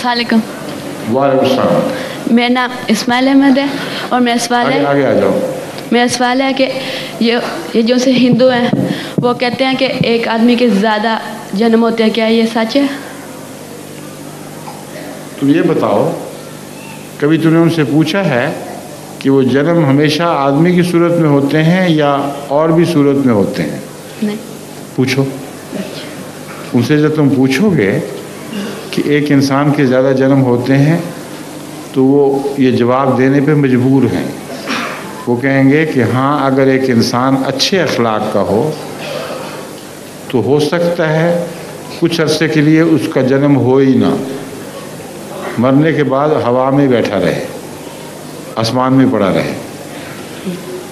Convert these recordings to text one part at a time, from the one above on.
السلام علیکم. وعلیکم السلام. میرا نام اسماعیل احمد ہے اور میرا سوال ہے آگے آ جاؤ. میرا سوال ہے کہ یہ جو سے ہندو ہیں وہ کہتے ہیں کہ ایک آدمی کے زیادہ جنم ہوتے ہیں، کیا یہ سچ ہے؟ تم یہ بتاؤ، کبھی تم نے ان سے پوچھا ہے کہ وہ جنم ہمیشہ آدمی کی صورت میں ہوتے ہیں یا اور بھی صورت میں ہوتے ہیں؟ نہیں. پوچھو ان سے. جب تم پوچھو گے کہ ایک انسان کے زیادہ جنم ہوتے ہیں تو وہ یہ جواب دینے پہ مجبور ہیں. وہ کہیں گے کہ ہاں، اگر ایک انسان اچھے اخلاق کا ہو تو ہو سکتا ہے کچھ عرصے کے لیے اس کا جنم ہو ہی نہ، مرنے کے بعد ہوا میں بیٹھا رہے، آسمان میں پڑا رہے،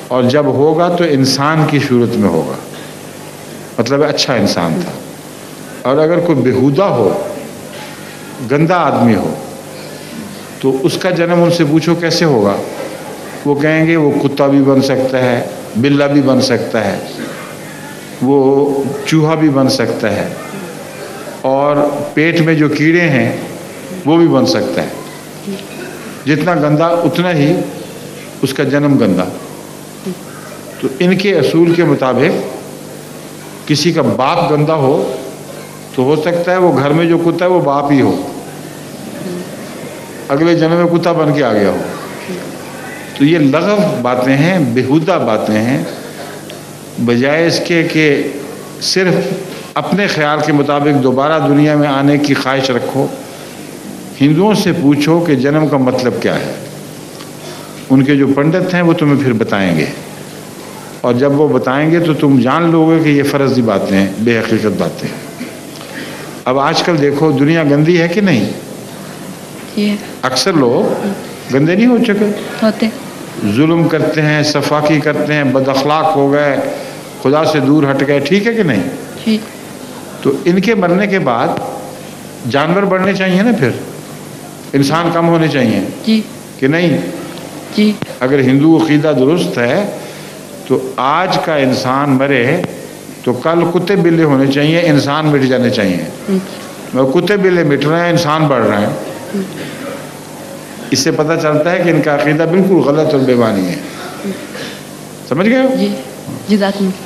اور جب ہوگا تو انسان کی صورت میں ہوگا، مطلب اچھا انسان تھا. اور اگر کوئی بےہودہ ہو، گندا آدمی ہو، تو اس کا جنم ان سے پوچھو کیسے ہوگا. وہ کہیں گے وہ کتا بھی بن سکتا ہے، بلا بھی بن سکتا ہے، وہ چوہا بھی بن سکتا ہے، اور پیٹ میں جو کیڑے ہیں وہ بھی بن سکتا ہے. جتنا گندا اتنا ہی اس کا جنم گندا. تو ان کے اصول کے مطابق کسی کا باپ گندا ہو تو ہو سکتا ہے وہ گھر میں جو کتا ہے وہ باپ ہی ہو، اگلے جنم میں کتا بن کے آ گیا ہو. تو یہ لغو باتیں ہیں، بےہودہ باتیں ہیں. بجائے اس کے کہ صرف اپنے خیال کے مطابق دوبارہ دنیا میں آنے کی خواہش رکھو، ہندوؤں سے پوچھو کہ جنم کا مطلب کیا ہے. ان کے جو پنڈت ہیں وہ تمہیں پھر بتائیں گے، اور جب وہ بتائیں گے تو تم جان لو گے کہ یہ فرضی باتیں ہیں، بے حقیقت باتیں ہیں. اب آج کل دیکھو دنیا گندی ہے کہ نہیں؟ اکثر لوگ گندے نہیں ہو چکے، ہوتے ظلم کرتے ہیں، صفاقی کرتے ہیں، بد اخلاق ہو گئے، خدا سے دور ہٹ گئے، ٹھیک ہے کہ نہیں؟ جی. تو ان کے مرنے کے بعد جانور بڑھنے چاہیے نا، پھر انسان کم ہونے چاہیے جی. کہ نہیں؟ جی. اگر ہندو عقیدہ درست ہے تو آج کا انسان مرے تو کل کتے بلے ہونے چاہیے، انسان مٹ جانے چاہیے. اور کتے بلے مٹ رہے ہیں، انسان بڑھ رہے ہیں. اس سے پتہ چلتا ہے کہ ان کا عقیدہ بالکل غلط اور بے معنی ہے. سمجھ گئے ہو؟ جی. جزاک اللہ.